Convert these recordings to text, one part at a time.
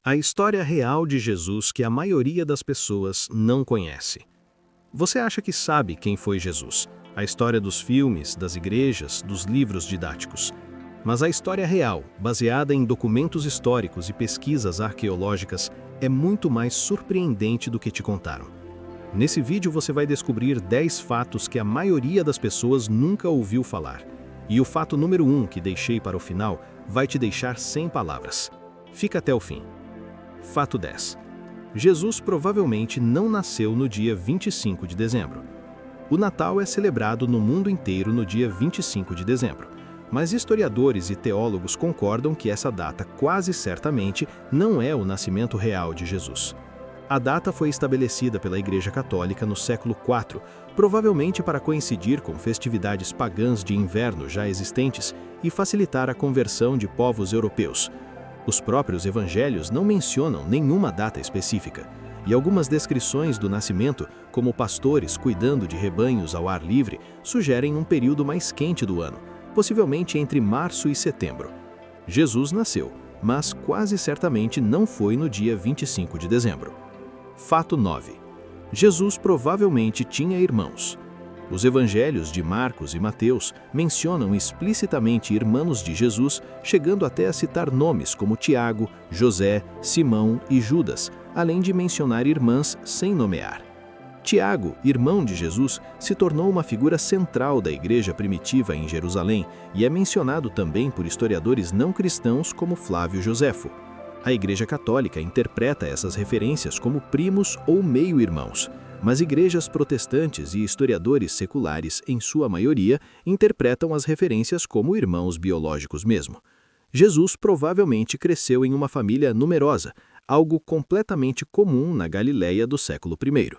A história real de Jesus que a maioria das pessoas não conhece. Você acha que sabe quem foi Jesus? A história dos filmes, das igrejas, dos livros didáticos. Mas a história real, baseada em documentos históricos e pesquisas arqueológicas, é muito mais surpreendente do que te contaram. Nesse vídeo você vai descobrir 10 fatos que a maioria das pessoas nunca ouviu falar. E o fato número 1 que deixei para o final vai te deixar sem palavras. Fica até o fim. Fato 10. Jesus provavelmente não nasceu no dia 25 de dezembro. O Natal é celebrado no mundo inteiro no dia 25 de dezembro, mas historiadores e teólogos concordam que essa data quase certamente não é o nascimento real de Jesus. A data foi estabelecida pela Igreja Católica no século IV, provavelmente para coincidir com festividades pagãs de inverno já existentes e facilitar a conversão de povos europeus. Os próprios evangelhos não mencionam nenhuma data específica, e algumas descrições do nascimento, como pastores cuidando de rebanhos ao ar livre, sugerem um período mais quente do ano, possivelmente entre março e setembro. Jesus nasceu, mas quase certamente não foi no dia 25 de dezembro. Fato 9. Jesus provavelmente tinha irmãos. Os evangelhos de Marcos e Mateus mencionam explicitamente irmãos de Jesus, chegando até a citar nomes como Tiago, José, Simão e Judas, além de mencionar irmãs sem nomear. Tiago, irmão de Jesus, se tornou uma figura central da igreja primitiva em Jerusalém e é mencionado também por historiadores não cristãos como Flávio Joséfo. A Igreja Católica interpreta essas referências como primos ou meio-irmãos, mas igrejas protestantes e historiadores seculares, em sua maioria, interpretam as referências como irmãos biológicos mesmo. Jesus provavelmente cresceu em uma família numerosa, algo completamente comum na Galileia do século I.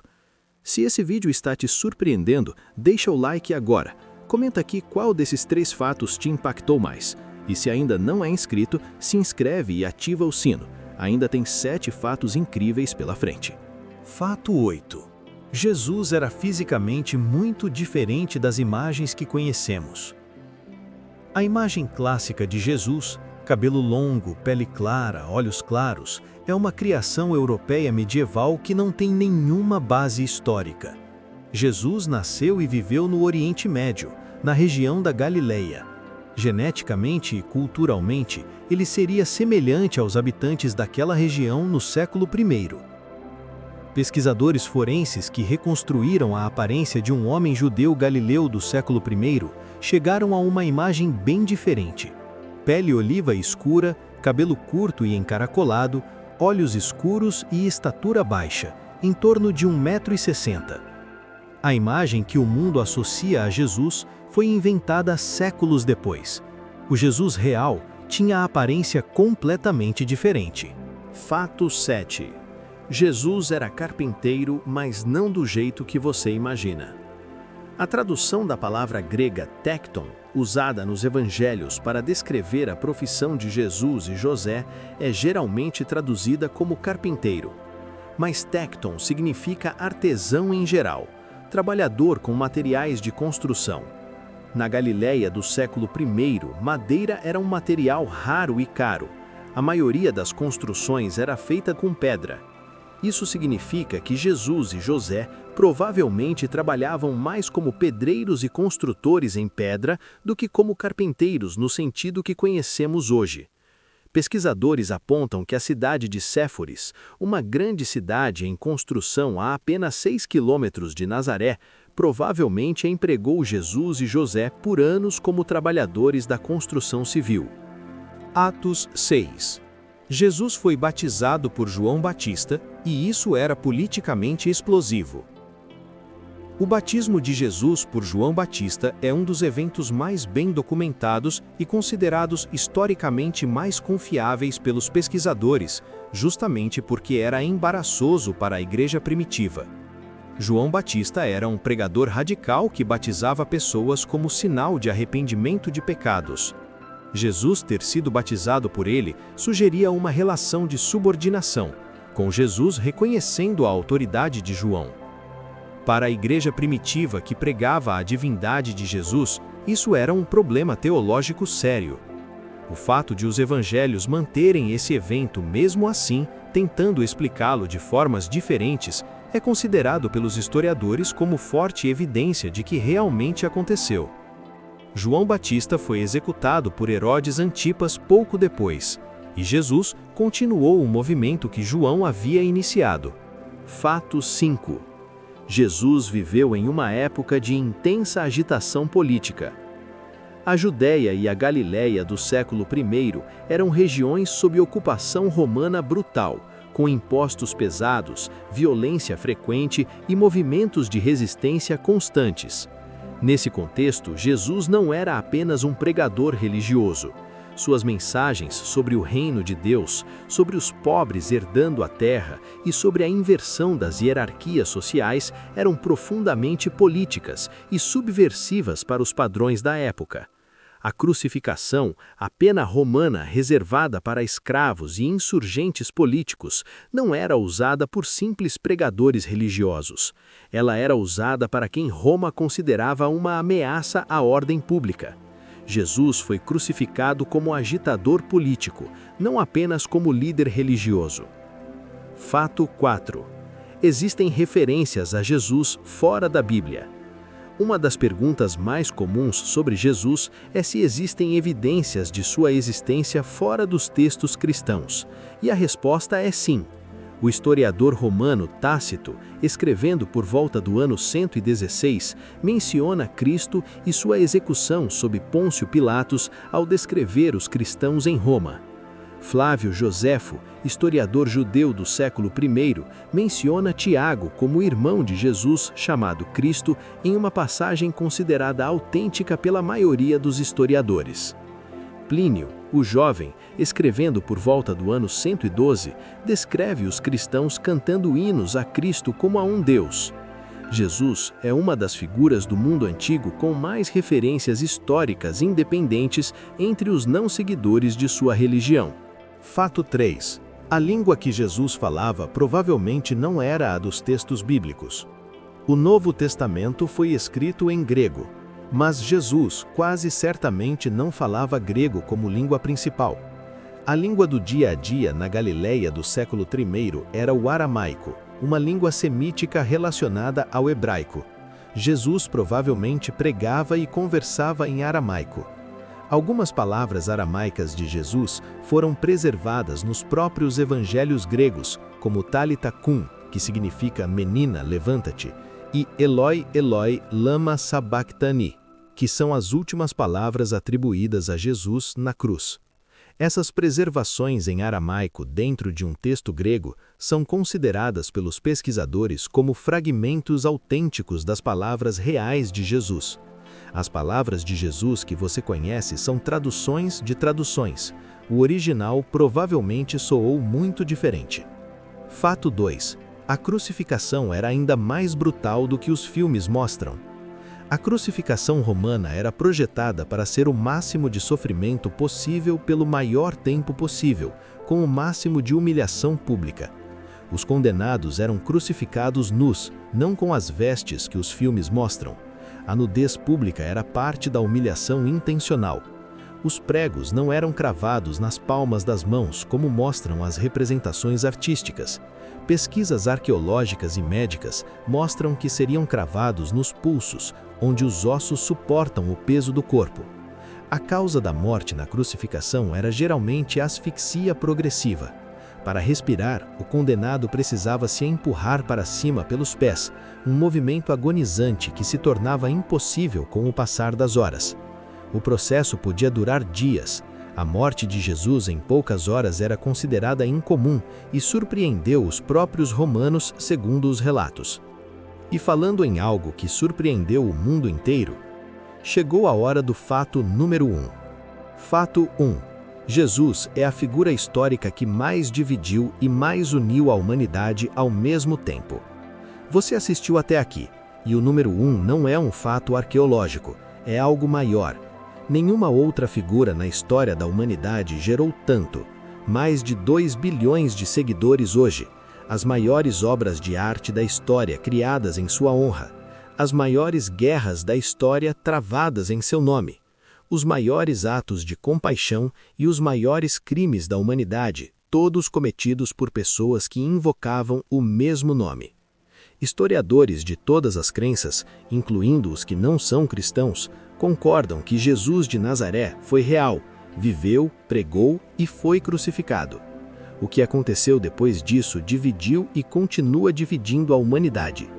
Se esse vídeo está te surpreendendo, deixa o like agora. Comenta aqui qual desses 3 fatos te impactou mais. E se ainda não é inscrito, se inscreve e ativa o sino. Ainda tem 7 fatos incríveis pela frente. Fato 8. Jesus era fisicamente muito diferente das imagens que conhecemos. A imagem clássica de Jesus, cabelo longo, pele clara, olhos claros, é uma criação europeia medieval que não tem nenhuma base histórica. Jesus nasceu e viveu no Oriente Médio, na região da Galileia. Geneticamente e culturalmente, ele seria semelhante aos habitantes daquela região no século I. Pesquisadores forenses que reconstruíram a aparência de um homem judeu galileu do século I chegaram a uma imagem bem diferente. Pele oliva escura, cabelo curto e encaracolado, olhos escuros e estatura baixa, em torno de 1,60 m. A imagem que o mundo associa a Jesus foi inventada séculos depois. O Jesus real tinha a aparência completamente diferente. Fato 7. Jesus era carpinteiro, mas não do jeito que você imagina. A tradução da palavra grega tekton, usada nos evangelhos para descrever a profissão de Jesus e José, é geralmente traduzida como carpinteiro. Mas tekton significa artesão em geral, trabalhador com materiais de construção. Na Galileia do século I, madeira era um material raro e caro. A maioria das construções era feita com pedra. Isso significa que Jesus e José provavelmente trabalhavam mais como pedreiros e construtores em pedra do que como carpinteiros no sentido que conhecemos hoje. Pesquisadores apontam que a cidade de Séforis, uma grande cidade em construção a apenas 6 quilômetros de Nazaré, provavelmente empregou Jesus e José por anos como trabalhadores da construção civil. Atos 6. Jesus foi batizado por João Batista, e isso era politicamente explosivo. O batismo de Jesus por João Batista é um dos eventos mais bem documentados e considerados historicamente mais confiáveis pelos pesquisadores, justamente porque era embaraçoso para a igreja primitiva. João Batista era um pregador radical que batizava pessoas como sinal de arrependimento de pecados. Jesus ter sido batizado por ele sugeria uma relação de subordinação, com Jesus reconhecendo a autoridade de João. Para a igreja primitiva que pregava a divindade de Jesus, isso era um problema teológico sério. O fato de os evangelhos manterem esse evento mesmo assim, tentando explicá-lo de formas diferentes, é considerado pelos historiadores como forte evidência de que realmente aconteceu. João Batista foi executado por Herodes Antipas pouco depois, e Jesus continuou o movimento que João havia iniciado. Fato 5. Jesus viveu em uma época de intensa agitação política. A Judéia e a Galiléia do século I eram regiões sob ocupação romana brutal, com impostos pesados, violência frequente e movimentos de resistência constantes. Nesse contexto, Jesus não era apenas um pregador religioso. Suas mensagens sobre o reino de Deus, sobre os pobres herdando a terra e sobre a inversão das hierarquias sociais eram profundamente políticas e subversivas para os padrões da época. A crucificação, a pena romana reservada para escravos e insurgentes políticos, não era usada por simples pregadores religiosos. Ela era usada para quem Roma considerava uma ameaça à ordem pública. Jesus foi crucificado como agitador político, não apenas como líder religioso. Fato 4. Existem referências a Jesus fora da Bíblia. Uma das perguntas mais comuns sobre Jesus é se existem evidências de sua existência fora dos textos cristãos. E a resposta é sim. O historiador romano Tácito, escrevendo por volta do ano 116, menciona Cristo e sua execução sob Pôncio Pilatos ao descrever os cristãos em Roma. Flávio Joséfo, historiador judeu do século I, menciona Tiago como irmão de Jesus chamado Cristo em uma passagem considerada autêntica pela maioria dos historiadores. Plínio, o jovem, escrevendo por volta do ano 112, descreve os cristãos cantando hinos a Cristo como a um Deus. Jesus é uma das figuras do mundo antigo com mais referências históricas independentes entre os não seguidores de sua religião. Fato 3. A língua que Jesus falava provavelmente não era a dos textos bíblicos. O Novo Testamento foi escrito em grego, mas Jesus quase certamente não falava grego como língua principal. A língua do dia a dia na Galiléia do século I era o aramaico, uma língua semítica relacionada ao hebraico. Jesus provavelmente pregava e conversava em aramaico. Algumas palavras aramaicas de Jesus foram preservadas nos próprios evangelhos gregos, como Talitha Kum, que significa menina, levanta-te, e Eloi, Eloi, lama sabachthani, que são as últimas palavras atribuídas a Jesus na cruz. Essas preservações em aramaico dentro de um texto grego são consideradas pelos pesquisadores como fragmentos autênticos das palavras reais de Jesus. As palavras de Jesus que você conhece são traduções de traduções. O original provavelmente soou muito diferente. Fato 2. A crucificação era ainda mais brutal do que os filmes mostram. A crucificação romana era projetada para ser o máximo de sofrimento possível pelo maior tempo possível, com o máximo de humilhação pública. Os condenados eram crucificados nus, não com as vestes que os filmes mostram. A nudez pública era parte da humilhação intencional. Os pregos não eram cravados nas palmas das mãos, como mostram as representações artísticas. Pesquisas arqueológicas e médicas mostram que seriam cravados nos pulsos, onde os ossos suportam o peso do corpo. A causa da morte na crucificação era geralmente asfixia progressiva. Para respirar, o condenado precisava se empurrar para cima pelos pés, um movimento agonizante que se tornava impossível com o passar das horas. O processo podia durar dias. A morte de Jesus em poucas horas era considerada incomum e surpreendeu os próprios romanos, segundo os relatos. E falando em algo que surpreendeu o mundo inteiro, chegou a hora do fato número 1. Fato 1. Jesus é a figura histórica que mais dividiu e mais uniu a humanidade ao mesmo tempo. Você assistiu até aqui, e o número 1 não é um fato arqueológico, é algo maior. Nenhuma outra figura na história da humanidade gerou tanto. Mais de 2 bilhões de seguidores hoje. As maiores obras de arte da história criadas em sua honra. As maiores guerras da história travadas em seu nome. os maiores atos de compaixão e os maiores crimes da humanidade, todos cometidos por pessoas que invocavam o mesmo nome. Historiadores de todas as crenças, incluindo os que não são cristãos, concordam que Jesus de Nazaré foi real, viveu, pregou e foi crucificado. O que aconteceu depois disso dividiu e continua dividindo a humanidade.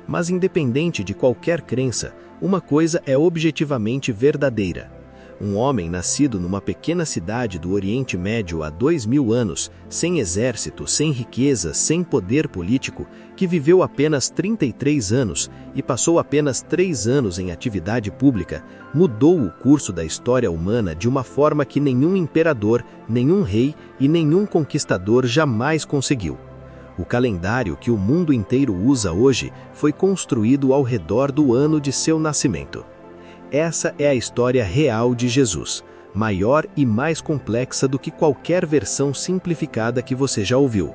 Mas independente de qualquer crença, uma coisa é objetivamente verdadeira. Um homem nascido numa pequena cidade do Oriente Médio há 2000 anos, sem exército, sem riqueza, sem poder político, que viveu apenas 33 anos e passou apenas 3 anos em atividade pública, mudou o curso da história humana de uma forma que nenhum imperador, nenhum rei e nenhum conquistador jamais conseguiu. O calendário que o mundo inteiro usa hoje foi construído ao redor do ano de seu nascimento. Essa é a história real de Jesus, maior e mais complexa do que qualquer versão simplificada que você já ouviu.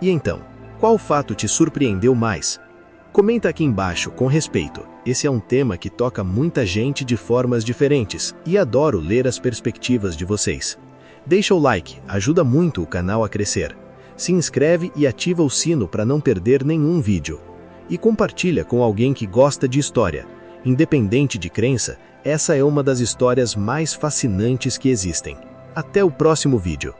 E então, qual fato te surpreendeu mais? Comenta aqui embaixo com respeito. Esse é um tema que toca muita gente de formas diferentes e adoro ler as perspectivas de vocês. Deixa o like, ajuda muito o canal a crescer. Se inscreve e ativa o sino para não perder nenhum vídeo. E compartilha com alguém que gosta de história. Independente de crença, essa é uma das histórias mais fascinantes que existem. Até o próximo vídeo.